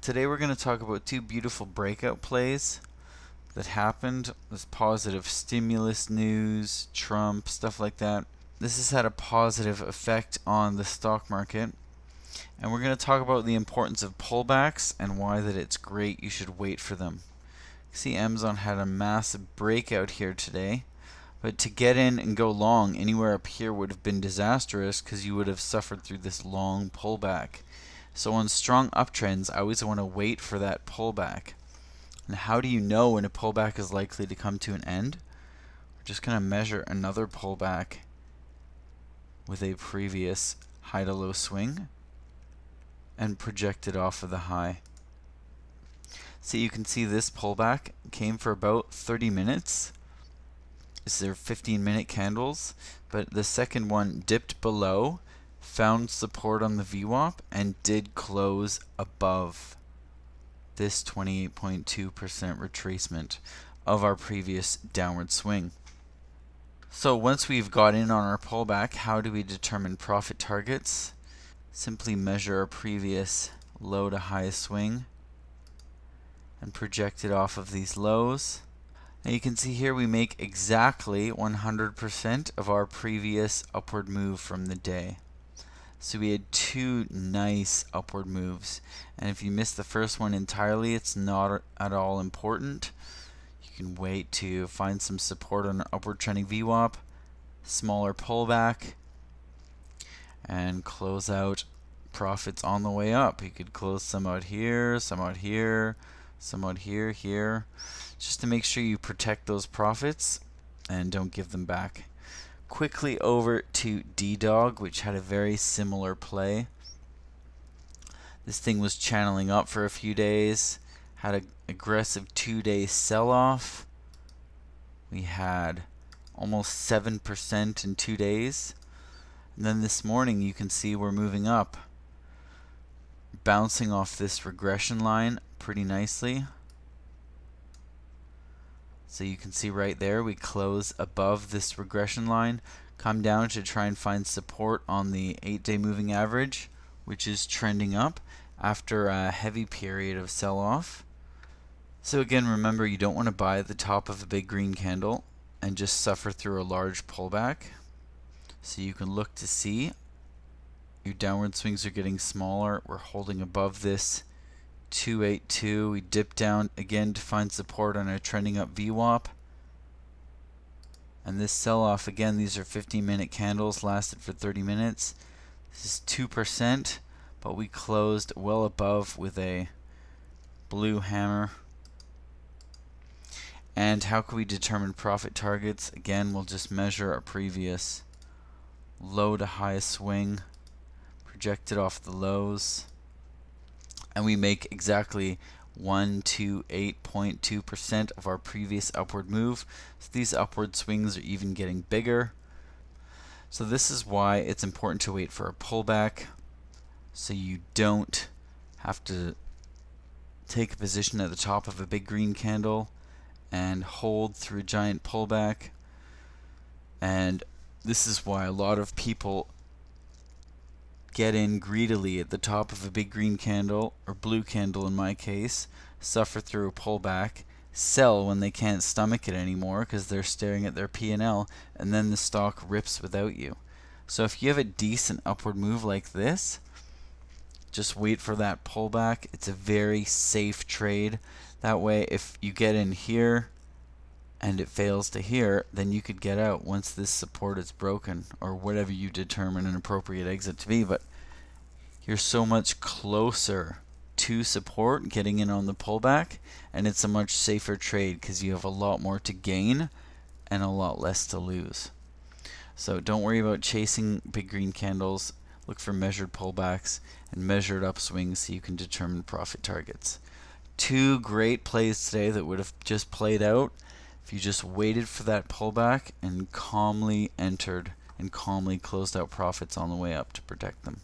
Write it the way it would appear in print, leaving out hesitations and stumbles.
Today we're going to talk about two beautiful breakout plays that happened. This positive stimulus news, Trump, stuff like that. This has had a positive effect on the stock market. And we're going to talk about the importance of pullbacks and why that it's great you should wait for them. See, Amzn had a massive breakout here today. But to get in and go long anywhere up here would have been disastrous because you would have suffered through this long pullback. So on strong uptrends, I always want to wait for that pullback. And how do you know when a pullback is likely to come to an end? We're just going to measure another pullback with a previous high to low swing and project it off of the high. So you can see this pullback came for about 30 minutes. These are 15-minute candles, but the second one dipped below, found support on the VWAP, and did close above this 28.2% retracement of our previous downward swing. So once we've got in on our pullback, how do we determine profit targets? Simply measure our previous low to high swing and project it off of these lows. And you can see here we make exactly 100% of our previous upward move from the day. So we had two nice upward moves. And if you miss the first one entirely, it's not at all important. You can wait to find some support on an upward trending VWAP, smaller pullback, and close out profits on the way up. You could close some out here, some out here, some out here, here, just to make sure you protect those profits and don't give them back. Quickly over to Ddog, which had a very similar play. This thing was channeling up for a few days, had an aggressive 2-day sell-off. We had almost 7% in 2 days. And then this morning you can see we're moving up, bouncing off this regression line pretty nicely. So you can see right there we close above this regression line, come down to try and find support on the 8-day moving average, which is trending up after a heavy period of sell-off. So again, remember, you don't want to buy at the top of a big green candle and just suffer through a large pullback. So you can look to see your downward swings are getting smaller. We're holding above this 282. We dip down again to find support on a trending up VWAP. And this sell-off, again, these are 15-minute candles, lasted for 30 minutes. This is 2%, but we closed well above with a blue hammer. And how can we determine profit targets? Again, we'll just measure our previous low to high swing, project it off the lows, and we make exactly 128.2% of our previous upward move. So these upward swings are even getting bigger. So this is why it's important to wait for a pullback, so you don't have to take a position at the top of a big green candle and hold through a giant pullback. And this is why a lot of people get in greedily at the top of a big green candle, or blue candle in my case, suffer through a pullback, sell when they can't stomach it anymore because they're staring at their P&L, and then the stock rips without you. So if you have a decent upward move like this, just wait for that pullback. It's a very safe trade. That way, if you get in here and it fails to here, then you could get out once this support is broken, or whatever you determine an appropriate exit to be. But you're so much closer to support getting in on the pullback, and it's a much safer trade because you have a lot more to gain and a lot less to lose. So don't worry about chasing big green candles. Look for measured pullbacks and measured upswings so you can determine profit targets. Two great plays today that would have just played out if you just waited for that pullback and calmly entered and calmly closed out profits on the way up to protect them.